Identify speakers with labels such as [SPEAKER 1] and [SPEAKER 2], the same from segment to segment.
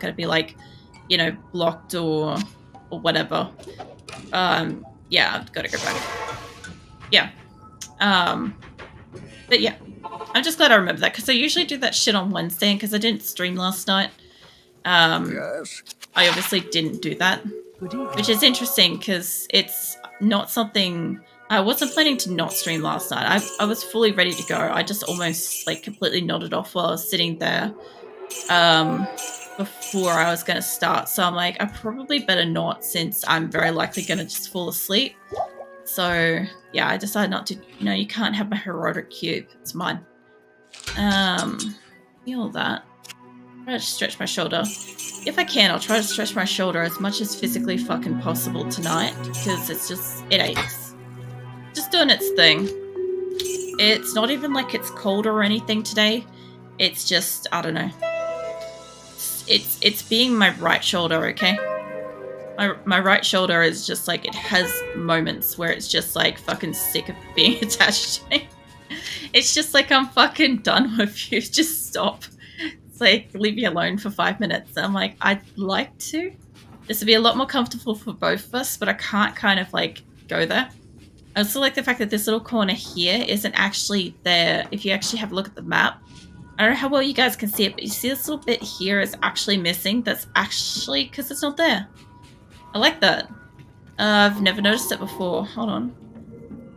[SPEAKER 1] going to be like, you know, blocked or whatever. Yeah, I've got to go back. Yeah. But yeah, I'm just glad I remember that because I usually do that shit on Wednesday, and because I didn't stream last night,
[SPEAKER 2] Yes.
[SPEAKER 1] I obviously didn't do that, which is interesting because it's not something I wasn't planning to not stream last night. I was fully ready to go. I just almost like completely nodded off while I was sitting there before I was going to start. So I'm like, I probably better not, since I'm very likely going to just fall asleep. So yeah, I decided not to. You know, you can't have my Horadric cube. It's mine. Feel that. Try to stretch my shoulder. If I can, I'll try to stretch my shoulder as much as physically fucking possible tonight, because it aches. Just doing its thing. It's not even like it's cold or anything today. It's just, I don't know. It's being my right shoulder, okay? My right shoulder is just like, it has moments where it's just like fucking sick of being attached to me. It's just like, I'm fucking done with you. Just stop. It's like, leave me alone for 5 minutes. I'm like, I'd like to. This would be a lot more comfortable for both of us, but I can't kind of like go there. I also like the fact that this little corner here isn't actually there. If you actually have a look at the map, I don't know how well you guys can see it, but you see this little bit here is actually missing. That's actually because it's not there. I like that. I've never noticed it before. Hold on.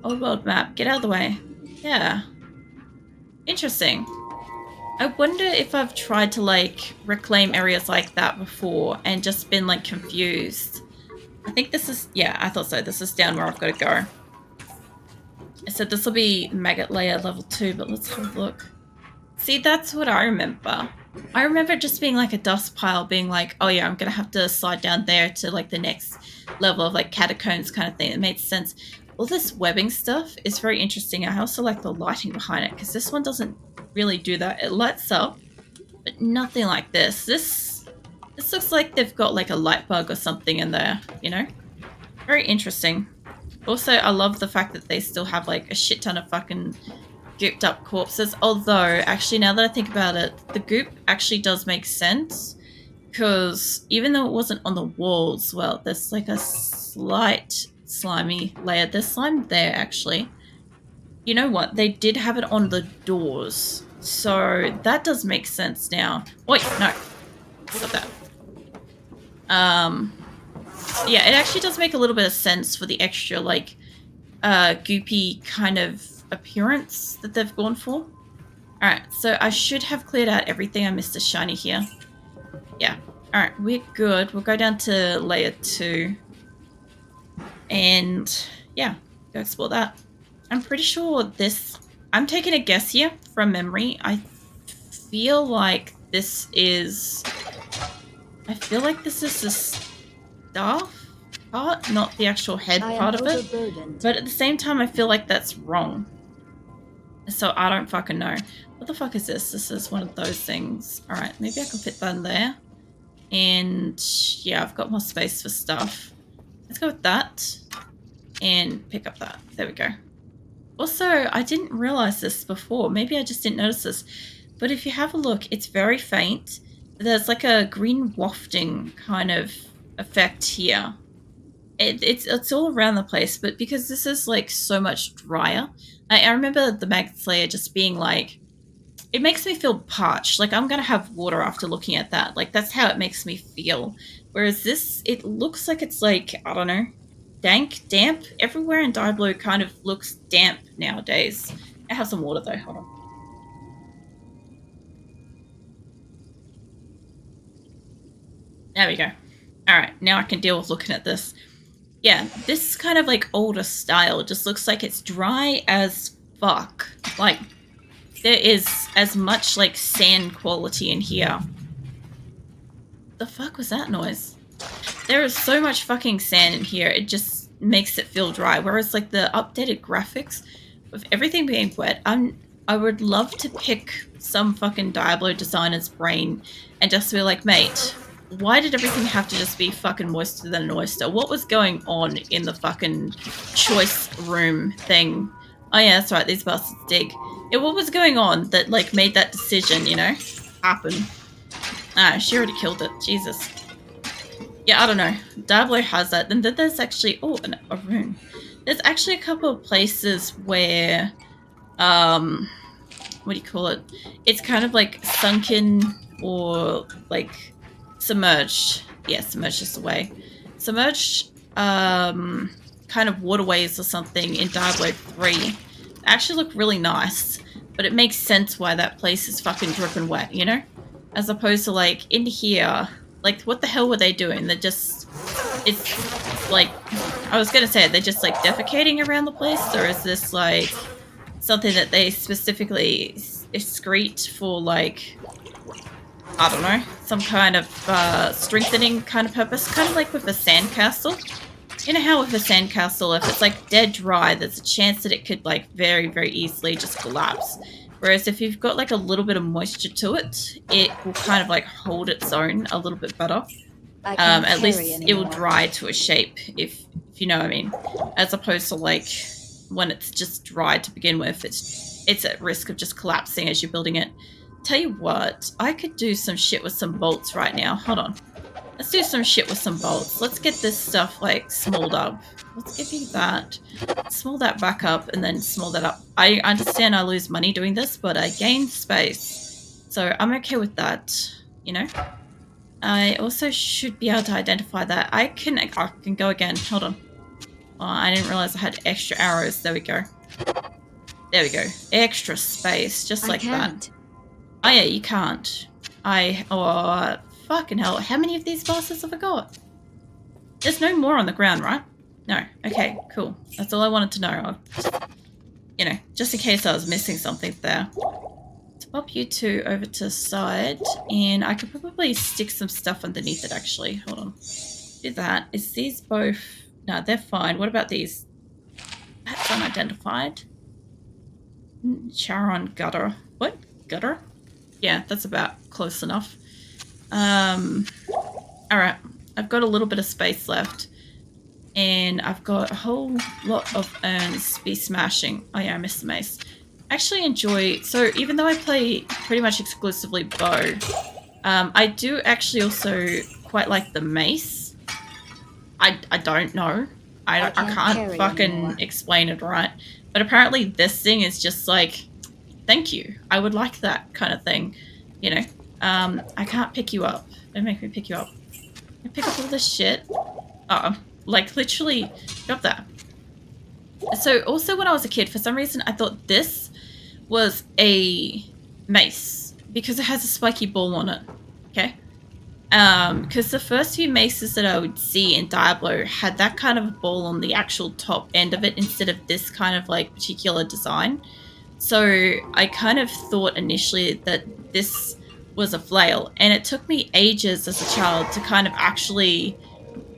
[SPEAKER 1] Old world map. Get out of the way. Yeah. Interesting. I wonder if I've tried to like reclaim areas like that before and just been like confused. I think this is, yeah, I thought so. This is down where I've got to go. I said this will be maggot layer level 2, but let's have a look. See, that's what I remember. I remember it just being like a dust pile, being like, oh yeah, I'm going to have to slide down there to like the next level of like catacombs kind of thing. It made sense. All this webbing stuff is very interesting. I also like the lighting behind it, because this one doesn't really do that. It lights up, but nothing like this. This looks like they've got like a light bug or something in there, you know? Very interesting. Also, I love the fact that they still have like a shit ton of fucking gooped up corpses. Although, actually, now that I think about it, the goop actually does make sense, because even though it wasn't on the walls, well, there's like a slight slimy layer. There's slime there, actually. You know what? They did have it on the doors, so that does make sense now. Wait, no. Stop that. Yeah, it actually does make a little bit of sense for the extra, like, goopy kind of appearance that they've gone for. Alright, so I should have cleared out everything. I missed a shiny here. Yeah. Alright, we're good. We'll go down to layer 2. And, yeah, go explore that. I'm pretty sure this... I'm taking a guess here from memory. I feel like this is... I feel like this is the staff part, not the actual head part of it. But at the same time, I feel like that's wrong. So I don't fucking know. What the fuck is this? This is one of those things. Alright, maybe I can fit that in there. And yeah, I've got more space for stuff. Let's go with that. And pick up that. There we go. Also, I didn't realize this before. Maybe I just didn't notice this. But if you have a look, it's very faint. There's like a green wafting kind of effect here. It's all around the place, but because this is like so much drier, I remember the Maggot Slayer just being like, it makes me feel parched. Like I'm gonna have water after looking at that. Like that's how it makes me feel. Whereas this, it looks like it's like, I don't know, dank, damp. Everywhere in Diablo kind of looks damp nowadays. I have some water though, hold on. There we go. Alright, now I can deal with looking at this. Yeah, this kind of like older style just looks like it's dry as fuck. Like, there is as much like sand quality in here. The fuck was that noise? There is so much fucking sand in here, it just makes it feel dry. Whereas like the updated graphics, with everything being wet, I would love to pick some fucking Diablo designer's brain and just be like, mate, why did everything have to just be fucking moister than an oyster? What was going on in the fucking choice room thing? Oh yeah, that's right, these bastards dig. Yeah, what was going on that like made that decision, you know, happen? Ah, she already killed it. Jesus. Yeah, I don't know. Diablo has that. And then there's actually... Oh, a rune. There's actually a couple of places where... What do you call it? It's kind of like sunken or like submerged. Yeah, submerged is the way. Submerged kind of waterways or something in Diablo 3 actually look really nice, but it makes sense why that place is fucking dripping wet, you know? As opposed to like in here, like what the hell were they doing? They're just, it's like, I was gonna say, they're just like defecating around the place, or is this like something that they specifically excrete for, like, I don't know, some kind of strengthening kind of purpose? Kind of like with a sandcastle. You know how with a sandcastle, if it's like dead dry, there's a chance that it could like very, very easily just collapse. Whereas if you've got like a little bit of moisture to it, it will kind of like hold its own a little bit better. At least it will dry to a shape, if you know what I mean. As opposed to like when it's just dry to begin with, it's at risk of just collapsing as you're building it. Tell you what, I could do some shit with some bolts right now. Hold on. Let's do some shit with some bolts. Let's get this stuff like smalled up. Let's give you that. Small that back up and then small that up. I understand I lose money doing this, but I gain space. So I'm okay with that, you know? I also should be able to identify that. I can go again. Hold on. Oh, I didn't realize I had extra arrows. There we go. There we go. Extra space, just like that. Oh yeah, you can't. Oh, fucking hell. How many of these bosses have I got? There's no more on the ground, right? No. Okay, cool. That's all I wanted to know. You know, just in case I was missing something there. Let's pop you two over to the side, and I could probably stick some stuff underneath it, actually. Hold on. Do that. Is these both... No, they're fine. What about these? That's unidentified. Charon gutter. What? Gutter? Yeah, that's about close enough. Alright. I've got a little bit of space left. And I've got a whole lot of urns to be smashing. Oh yeah, I missed the mace. I actually enjoy... So even though I play pretty much exclusively bow, I do actually also quite like the mace. I don't know. I can't fucking explain it right. But apparently this thing is just like, thank you. I would like that kind of thing. You know? I can't pick you up. Don't make me pick you up. I pick up all this shit. Like literally drop that. So also when I was a kid, for some reason I thought this was a mace because it has a spiky ball on it. Okay? Because the first few maces that I would see in Diablo had that kind of ball on the actual top end of it instead of this kind of like particular design. So I kind of thought initially that this was a flail, and it took me ages as a child to kind of actually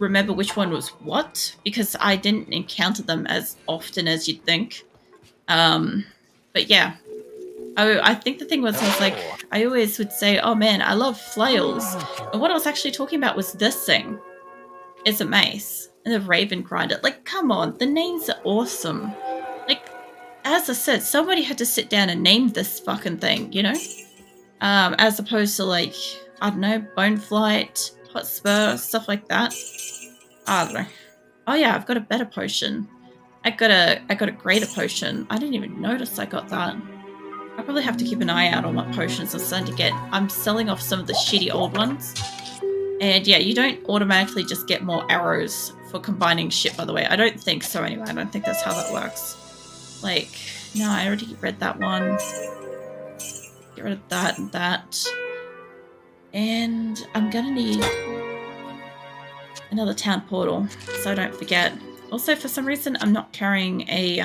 [SPEAKER 1] remember which one was what, because I didn't encounter them as often as you'd think. But yeah. I think the thing was, I was like, I always would say, oh man, I love flails. And what I was actually talking about was this thing. It's a mace. And the Raven Grinder. Like, come on, the names are awesome. Like, as I said, somebody had to sit down and name this fucking thing, you know? As opposed to like, I don't know, Bone Flight, Hotspur, stuff like that. I don't know. Oh yeah, I've got a better potion. I got a greater potion. I didn't even notice I got that. I probably have to keep an eye out on what potions I'm starting to get. I'm selling off some of the shitty old ones. And yeah, you don't automatically just get more arrows for combining shit, by the way. I don't think so anyway. I don't think that's how that works. Like, no, I already read that one. Get rid of that and that. And I'm gonna need another town portal, so I don't forget. Also, for some reason, I'm not carrying a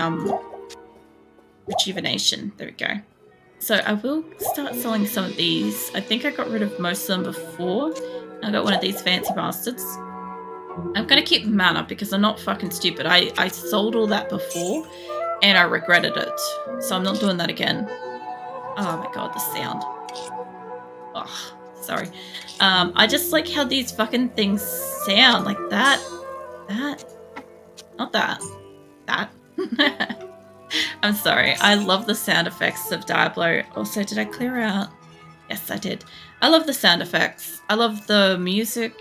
[SPEAKER 1] rejuvenation. There we go. So I will start selling some of these. I think I got rid of most of them before. I got one of these fancy bastards. I'm going to keep the mana because I'm not fucking stupid. I sold all that before and I regretted it. So I'm not doing that again. Oh my god, the sound. Oh, sorry. I just like how these fucking things sound. Like that. That. Not that. That. I'm sorry. I love the sound effects of Diablo. Also, did I clear out? Yes, I did. I love the sound effects. I love the music.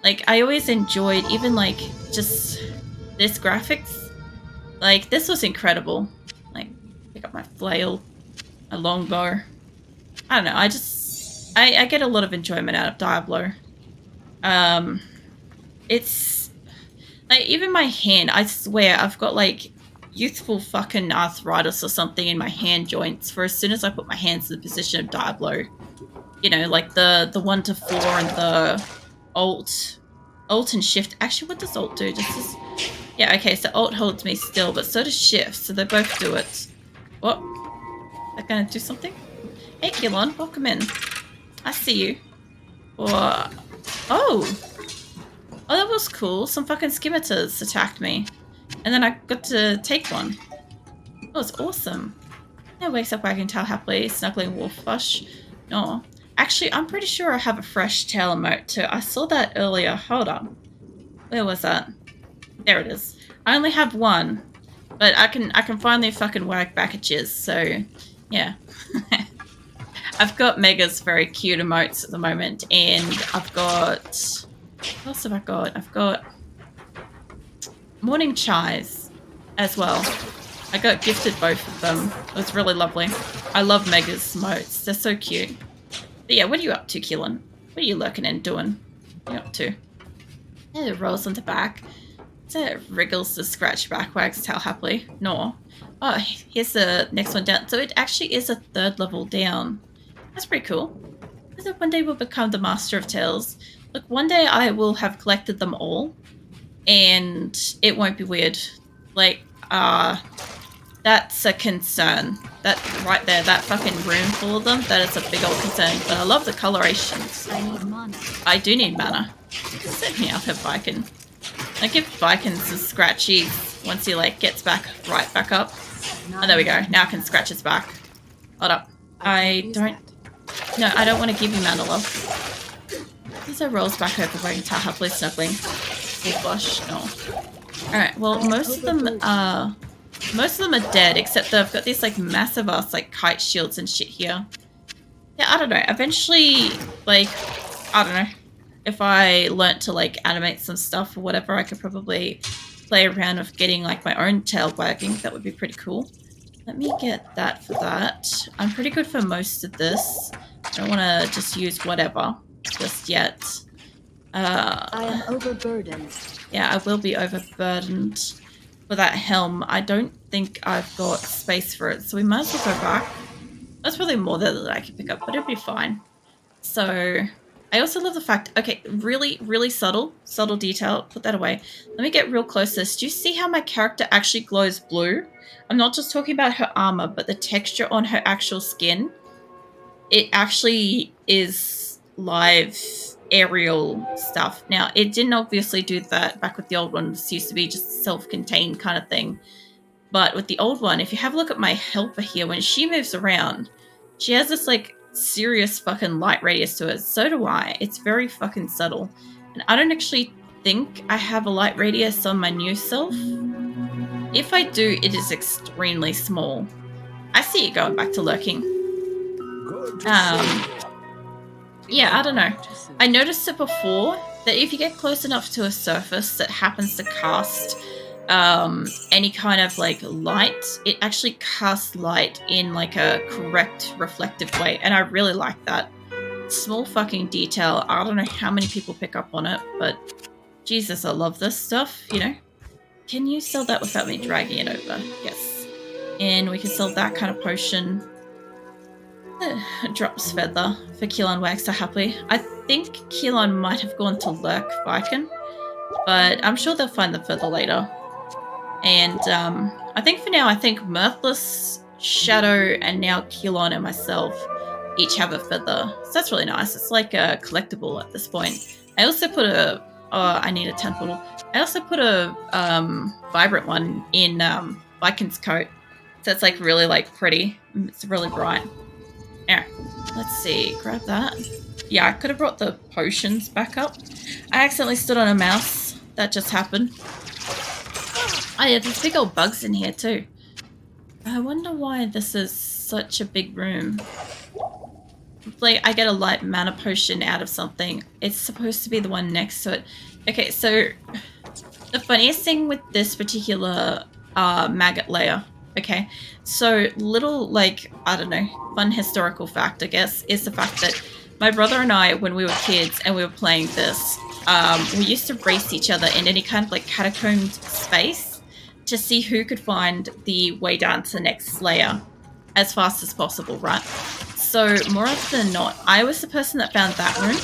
[SPEAKER 1] Like, I always enjoyed even, like, just this graphics. Like, this was incredible. Like, pick up my flail, my longbow. I don't know, I get a lot of enjoyment out of Diablo. It's, like, even my hand, I swear, I've got, like, youthful fucking arthritis or something in my hand joints for as soon as I put my hands in the position of Diablo. You know, like the 1 to 4 and the Alt and Shift. Actually, what does Alt do? Yeah, okay, so Alt holds me still, but so does Shift, so they both do it. What? They're gonna do something? Hey, Kilon, welcome in. I see you. Or... Oh! Oh, that was cool. Some fucking scimitars attacked me. And then I got to take one. That was awesome. Yeah, wakes up wagging tail happily, snuggling wolf flush. No. Actually, I'm pretty sure I have a fresh tail emote too. I saw that earlier. Hold on. Where was that? There it is. I only have one, but I can finally fucking wag back at Jizz, so yeah. I've got Mega's very cute emotes at the moment, and I've got... What else have I got? I've got Morning Chais as well. I got gifted both of them. It was really lovely. I love Mega's emotes. They're so cute. But yeah, what are you up to, Keelan? What are you lurking and doing? What are you up to? Yeah, it rolls on the back. It wriggles the scratch back, wags tail happily. No. Oh, here's the next one down. So it actually is a 3rd level down. That's pretty cool. I think one day we'll become the master of tails. Look, one day I will have collected them all, and it won't be weird. Like, that's a concern. That right there, that fucking room full of them, that is a big old concern. But I love the colorations.
[SPEAKER 3] I need mana.
[SPEAKER 1] I do need mana. Set me up at Viken. I give Viken some scratchies once he like gets back back up. Oh, there we go. Now I can scratch his back. Hold up. I don't want to give you mana, love. These are rolls back over where I can tell happily snuggling. Full flush. No. Alright, well most of them are dead, except that I've got these like massive ass like kite shields and shit here. Yeah, I don't know. Eventually, like, I don't know. If I learnt to like animate some stuff or whatever, I could probably play around with getting like my own tail wagging. That would be pretty cool. Let me get that for that. I'm pretty good for most of this. I don't want to just use whatever just yet.
[SPEAKER 3] I am overburdened.
[SPEAKER 1] Yeah, I will be overburdened for that helm. I don't think I've got space for it, so we might as well go back. That's probably more that I can pick up, but it'll be fine. So... I also love the fact, okay, really, really subtle detail. Put that away. Let me get real close to this. Do you see how my character actually glows blue? I'm not just talking about her armor, but the texture on her actual skin. It actually is live aerial stuff. Now, it didn't obviously do that back with the old one. This used to be just a self-contained kind of thing. But with the old one, if you have a look at my helper here, when she moves around, she has this, like, serious fucking light radius to it. So do I. It's very fucking subtle. And I don't actually think I have a light radius on my new self. If I do, it is extremely small. I see you going back to lurking. Yeah, I don't know. I noticed it before that if you get close enough to a surface that happens to cast any kind of like light, it actually casts light in like a correct reflective way, and I really like that small fucking detail. I don't know how many people pick up on it, but Jesus, I love this stuff, you know. Can you sell that without me dragging it over? Yes. And we can sell that kind of potion. Drops feather for Keelan Wags so happily. I think Keelan might have gone to lurk Viken, but I'm sure they'll find the feather later. And I think for now, I think Mirthless, Shadow, and now Keelan and myself each have a feather. So that's really nice. It's like a collectible at this point. I also put a... Oh, I need a 10 bottle. I also put a vibrant one in Viken's coat. So it's like really like pretty. It's really bright. Alright, let's see. Grab that. Yeah, I could have brought the potions back up. I accidentally stood on a mouse. That just happened. Oh yeah, there's big old bugs in here too. I wonder why this is such a big room. like I get a light mana potion out of something. It's supposed to be the one next to it. Okay, so the funniest thing with this particular maggot layer, okay, so little, like, I don't know, fun historical fact, I guess, is the fact that my brother and I, when we were kids and we were playing this, we used to race each other in any kind of like catacombed space to see who could find the way down to the next layer as fast as possible, right? So more often than not, I was the person that found that room,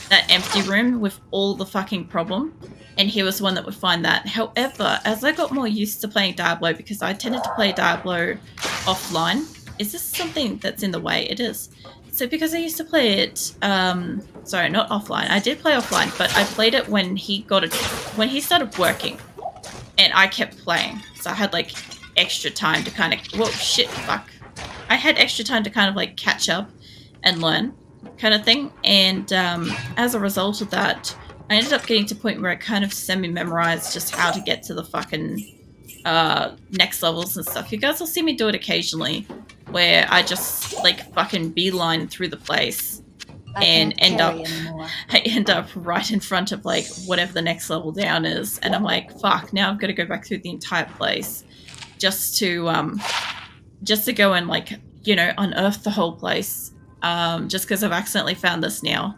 [SPEAKER 1] that empty room with all the fucking problem, and he was the one that would find that. However, as I got more used to playing Diablo, because I tended to play Diablo offline, is this something that's in the way? It is. So because I used to play it, sorry, not offline. I did play offline, but I played it when he started working, and I kept playing. So I had like extra time to kind of, whoa, shit, fuck. I had extra time to kind of like catch up and learn, kind of thing. And as a result of that, I ended up getting to a point where I kind of semi-memorized just how to get to the fucking next levels and stuff. You guys will see me do it occasionally, where I just like fucking beeline through the place and end up right in front of like whatever the next level down is, and I'm like, fuck, now I've got to go back through the entire place just to go and, like, you know, unearth the whole place, just because I've accidentally found this now.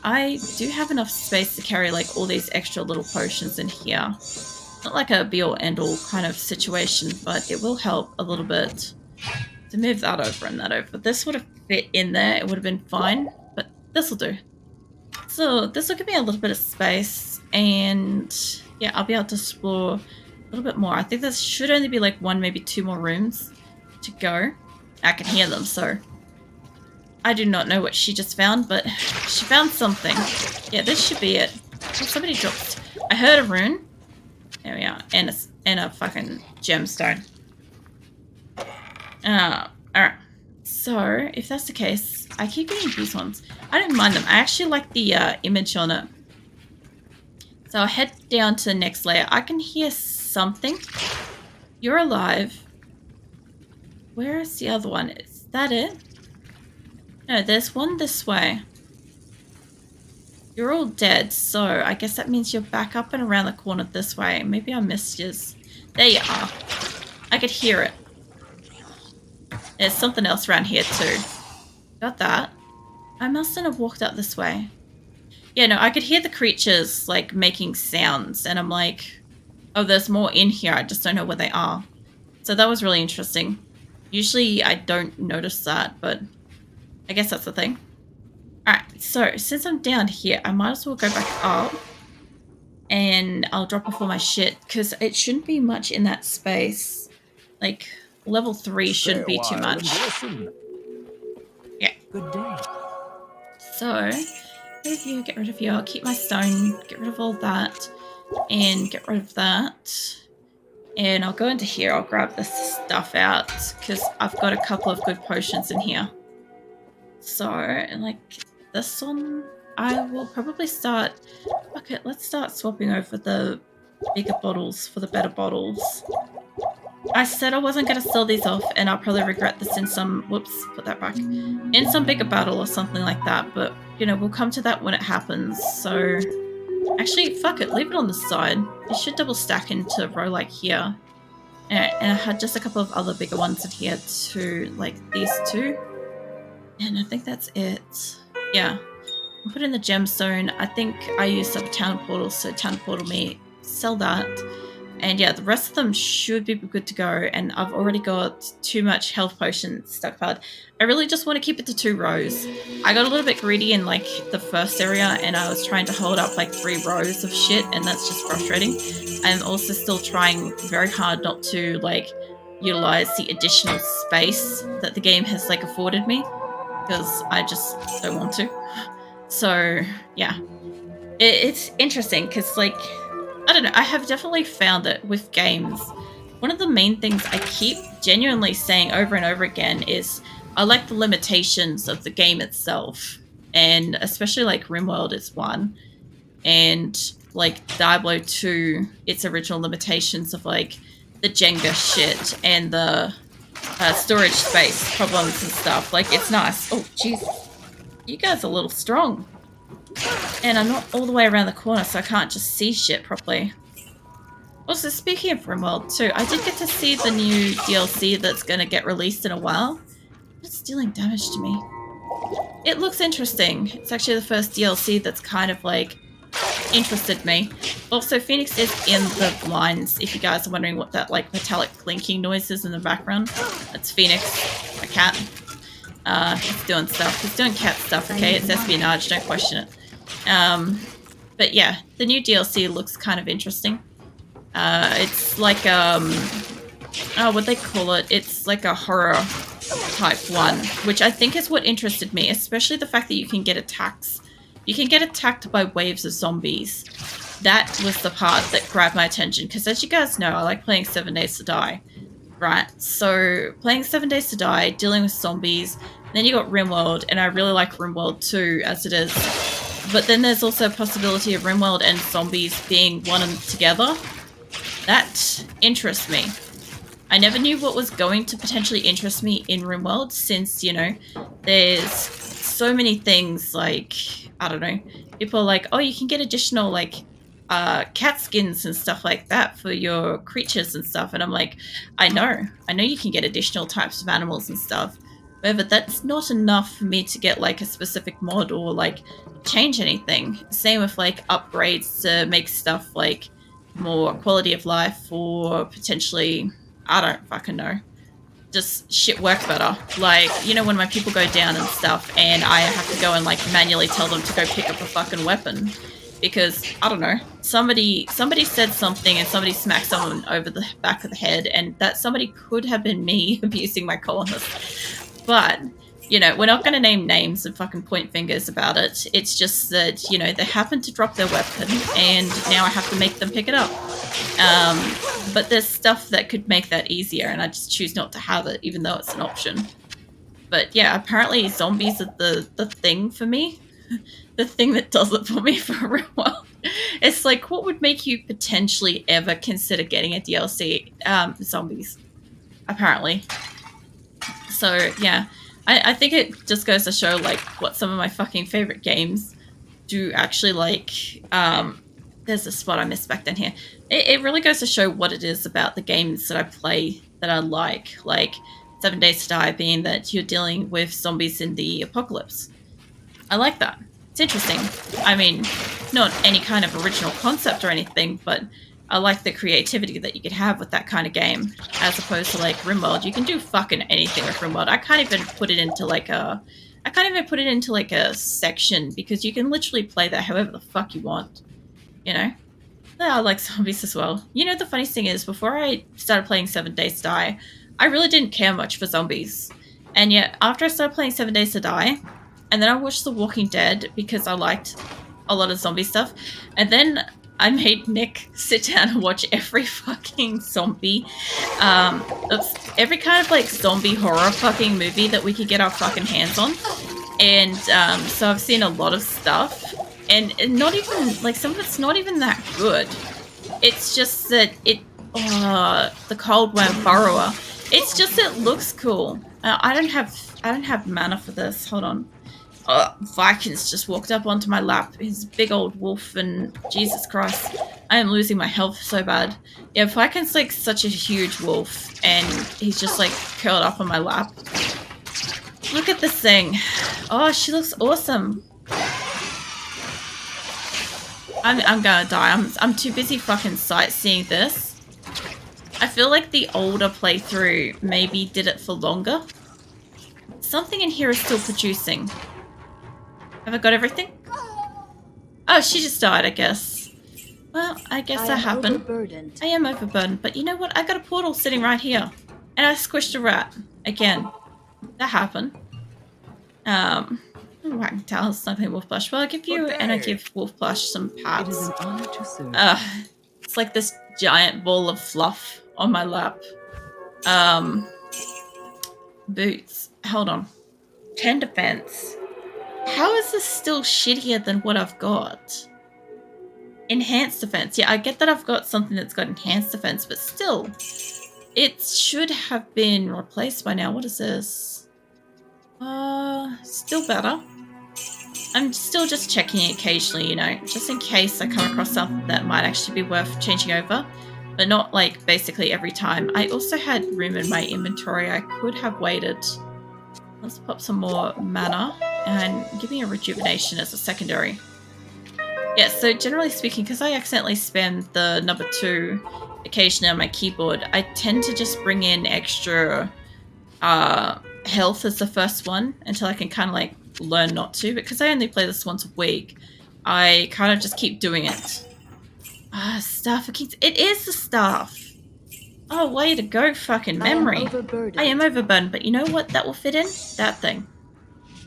[SPEAKER 1] I do have enough space to carry like all these extra little potions in here. Not like a be all end all kind of situation, but it will help a little bit to move that over and that over. This would have fit in there, it would have been fine, but this will do. So this will give me a little bit of space, and yeah, I'll be able to explore a little bit more. I think there should only be like one, maybe two more rooms to go. I can hear them, so I do not know what she just found, but she found something. Yeah, this should be it. Oh, somebody dropped. I heard a rune. There we are, and a fucking gemstone. Alright. So, if that's the case, I keep getting these ones. I don't mind them. I actually like the image on it. So I'll head down to the next layer. I can hear something. You're alive. Where is the other one? Is that it? No, there's one this way. You're all dead, so I guess that means you're back up and around the corner this way. Maybe I missed yours. There you are. I could hear it. There's something else around here too. Got that. I mustn't have walked up this way. Yeah, no, I could hear the creatures like making sounds, and I'm like, oh, there's more in here. I just don't know where they are. So that was really interesting. Usually I don't notice that, but I guess that's the thing. Alright, so since I'm down here, I might as well go back up, and I'll drop off all my shit, because it shouldn't be much in that space. Like, level 3 shouldn't be too much. Yeah.
[SPEAKER 2] Good day.
[SPEAKER 1] So, get rid of you. I'll keep my stone, get rid of all that, and get rid of that. And I'll go into here, I'll grab this stuff out, because I've got a couple of good potions in here. So, like, this one, I will probably start... Okay, let's start swapping over the bigger bottles for the better bottles. I said I wasn't going to sell these off, and I'll probably regret this in some... Whoops, put that back. In some bigger battle or something like that, but, you know, we'll come to that when it happens, so... Actually, fuck it, leave it on the side. It should double stack into a row like here. And I had just a couple of other bigger ones in here too, like these two. And I think that's it. Yeah. I'll put in the gemstone. I think I used up a town portal, so town portal me, sell that. And yeah, the rest of them should be good to go. And I've already got too much health potion stockpiled. I really just want to keep it to 2 rows. I got a little bit greedy in like the first area, and I was trying to hold up like 3 rows of shit, and that's just frustrating. I'm also still trying very hard not to like utilize the additional space that the game has like afforded me, because I just don't want to. So yeah, it's interesting because like, I don't know, I have definitely found that with games, one of the main things I keep genuinely saying over and over again is I like the limitations of the game itself, and especially like RimWorld is one, and like Diablo 2, its original limitations of like the Jenga shit and the storage space problems and stuff. Like, it's nice. Oh, Jesus. You guys are a little strong. And I'm not all the way around the corner, so I can't just see shit properly. Also, speaking of RimWorld too, I did get to see the new DLC that's going to get released in a while. It's dealing damage to me. It looks interesting. It's actually the first DLC that's kind of like interested me. Also, Phoenix is in the blinds, if you guys are wondering what that like metallic clinking noise is in the background. That's Phoenix, my cat. He's doing stuff. He's doing cat stuff, okay? It's espionage, don't question it. But yeah, the new DLC looks kind of interesting. It's like, what they call it? It's like a horror type one, which I think is what interested me, especially the fact that you can get attacks. You can get attacked by waves of zombies. That was the part that grabbed my attention, because as you guys know, I like playing 7 Days to Die, right? So playing 7 Days to Die, dealing with zombies, then you got RimWorld, and I really like RimWorld too, as it is. But then there's also a possibility of RimWorld and zombies being one and together. That interests me. I never knew what was going to potentially interest me in RimWorld, since, you know, there's so many things like, I don't know, people are like, oh, you can get additional like cat skins and stuff like that for your creatures and stuff. And I'm like, I know you can get additional types of animals and stuff. However, that's not enough for me to get like a specific mod or like change anything. Same with like upgrades to make stuff like more quality of life, or potentially, I don't fucking know, just shit work better. Like, you know, when my people go down and stuff and I have to go and like manually tell them to go pick up a fucking weapon because, I don't know, somebody said something and somebody smacked someone over the back of the head, and that somebody could have been me abusing my colonists. But, you know, we're not going to name names and fucking point fingers about it. It's just that, you know, they happened to drop their weapon and now I have to make them pick it up. But there's stuff that could make that easier, and I just choose not to have it, even though it's an option. But yeah, apparently zombies are the thing for me. The thing that does it for me for a real while. It's like, what would make you potentially ever consider getting a DLC? Zombies, apparently. So yeah, I think it just goes to show like what some of my fucking favorite games do actually like. There's a spot I missed back down here. It really goes to show what it is about the games that I play that I like 7 Days to Die being that you're dealing with zombies in the apocalypse. I like that. It's interesting. I mean, not any kind of original concept or anything, but I like the creativity that you could have with that kind of game, as opposed to like RimWorld. You can do fucking anything with RimWorld. I can't even put it into like a section, because you can literally play that however the fuck you want. You know? Yeah, I like zombies as well. You know, the funniest thing is, before I started playing 7 Days to Die, I really didn't care much for zombies. And yet, after I started playing 7 Days to Die, and then I watched The Walking Dead because I liked a lot of zombie stuff, and then I made Nick sit down and watch every fucking zombie, every kind of like zombie horror fucking movie that we could get our fucking hands on. And so I've seen a lot of stuff. And not even, like, some of it's not even that good. It's just that the Cold Worm Burrower. It's just, it looks cool. I don't have mana for this. Hold on. Vikings just walked up onto my lap. He's a big old wolf, and Jesus Christ, I am losing my health so bad. Yeah, Viking's like such a huge wolf, and he's just like curled up on my lap. Look at this thing. Oh, she looks awesome. I'm gonna die. I'm too busy fucking sightseeing this. I feel like the older playthrough maybe did it for longer. Something in here is still producing. Have I got everything? Oh, she just died, I guess. Well, I guess that happened. I am overburdened, but you know what? I got a portal sitting right here. And I squished a rat. Again. That happened. Whack and tail, something wolf plush. Well, I give you and I give wolf plush some parts. It is an honor to serve. It's like this giant ball of fluff on my lap. Boots. Hold on. 10 defense. How is this still shittier than what I've got? Enhanced defense. Yeah, I get that I've got something that's got enhanced defense, but still. It should have been replaced by now. What is this? Still better. I'm still just checking it occasionally, you know, just in case I come across something that might actually be worth changing over, but not like basically every time. I also had room in my inventory. I could have waited. Let's pop some more mana and give me a rejuvenation as a secondary. Yeah, so generally speaking, because I accidentally spam the number 2 occasionally on my keyboard, I tend to just bring in extra health as the first one until I can kind of like learn not to. But because I only play this once a week, I kind of just keep doing it. Staff of Kings. It is the staff. Oh, way to go, fucking memory. I am overburdened, but you know what that will fit in? That thing.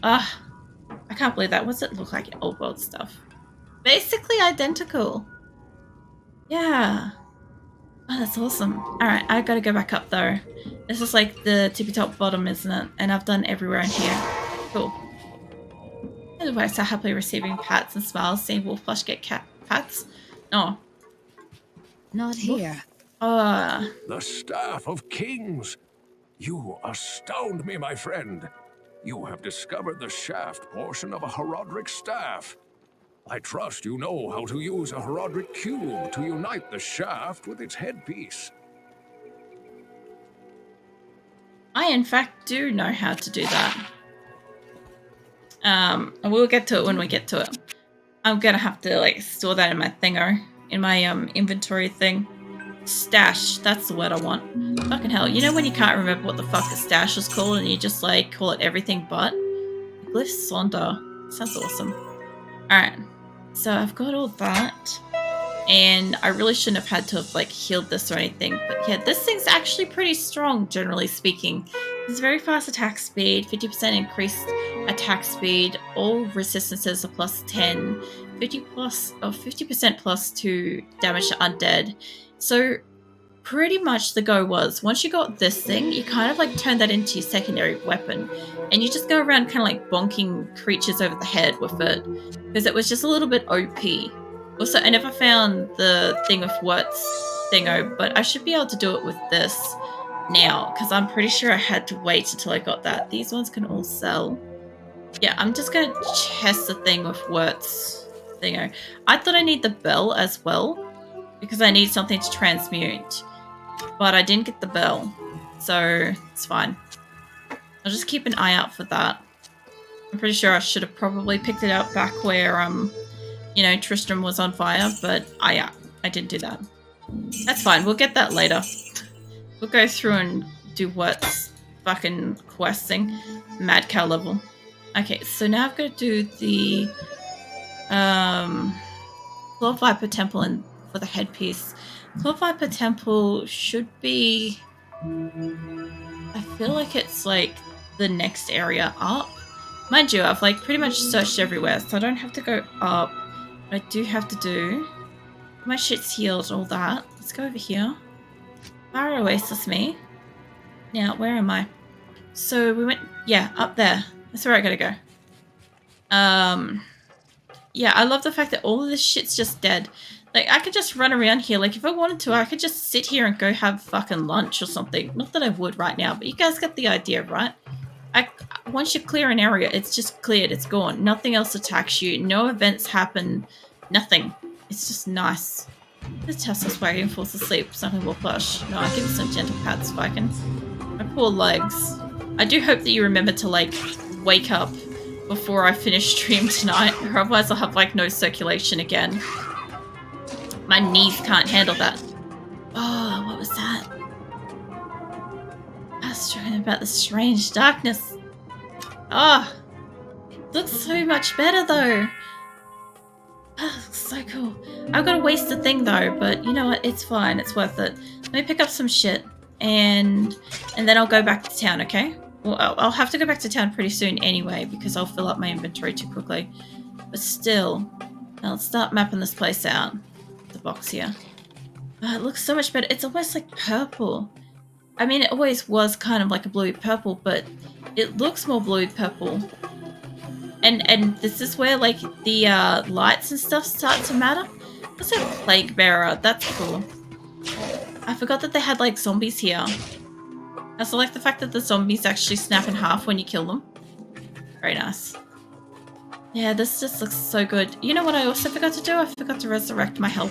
[SPEAKER 1] I can't believe that. What's it look like in old world stuff? Basically identical. Yeah. Oh, that's awesome. Alright, I gotta go back up though. This is like the tippy top bottom, isn't it? And I've done everywhere in here. Cool. Anyway, so happily receiving pats and smiles, seeing Wolf Plush get cat pats. No.
[SPEAKER 3] Not here.
[SPEAKER 2] The Staff of Kings. You astound me, my friend. You have discovered the shaft portion of a Horadric staff. I trust you know how to use a Horadric cube to unite the shaft with its headpiece.
[SPEAKER 1] I, in fact, do know how to do that. And we'll get to it when we get to it. I'm gonna have to, like, store that in my thingo. In my, inventory thing. Stash. That's the word I want. Fucking hell. You know when you can't remember what the fuck the stash is called and you just, like, call it everything but? Glyph Sonder. Sounds awesome. Alright. So I've got all that. And I really shouldn't have had to have, like, healed this or anything. But yeah, this thing's actually pretty strong, generally speaking. It's very fast attack speed, 50% increased attack speed, all resistances are plus 10, 50% plus 2 damage to undead. So pretty much the go was, once you got this thing, you kind of like turn that into your secondary weapon. And you just go around kind of like bonking creatures over the head with it. Because it was just a little bit OP. Also, I never found the thing with Wirt's thingo, but I should be able to do it with this now, because I'm pretty sure I had to wait until I got that. These ones can all sell. Yeah, I'm just going to test the thing with Wirt's thingo. I thought I need the bell as well, because I need something to transmute, but I didn't get the bell, so it's fine. I'll just keep an eye out for that. I'm pretty sure I should have probably picked it up back where, you know, Tristram was on fire, but I didn't do that. That's fine, we'll get that later. We'll go through and do what's fucking questing. Mad cow level. Okay, so now I've got to do the Claw Viper Temple and for the headpiece. Claw Viper Temple should be, I feel like it's like the next area up. Mind you, I've like pretty much searched everywhere, so I don't have to go up. But I do have to do, my shit's healed, all that. Let's go over here. Fire Oasis me. Now, where am I? So we went, yeah, up there. That's where I gotta go. Yeah, I love the fact that all of this shit's just dead. Like, I could just run around here. Like, if I wanted to, I could just sit here and go have fucking lunch or something. Not that I would right now, but you guys get the idea, right? Once you clear an area, it's just cleared. It's gone. Nothing else attacks you. No events happen. Nothing. It's just nice. This Tesla's wagging falls asleep. Something will push. No, I'll give it some gentle pats if I can. My poor legs. I do hope that you remember to, like, wake up before I finish stream tonight, or otherwise I'll have, like, no circulation again. My knees can't handle that. Oh, what was that? I was talking about the strange darkness. Oh, it looks so much better, though. Oh, looks so cool. I've got to waste the thing, though, but you know what? It's fine. It's worth it. Let me pick up some shit, and then I'll go back to town, okay? Well, I'll have to go back to town pretty soon anyway, because I'll fill up my inventory too quickly. But still, now let's start mapping this place out. The box here. Oh, it looks so much better. It's almost like purple. I mean, it always was kind of like a bluey purple, but it looks more bluey purple. And this is where, like, the lights and stuff start to matter. What's a plague bearer? That's cool. I forgot that they had like zombies here. I also like the fact that the zombies actually snap in half when you kill them. Very nice. Yeah, this just looks so good. You know what I also forgot to do? I forgot to resurrect my health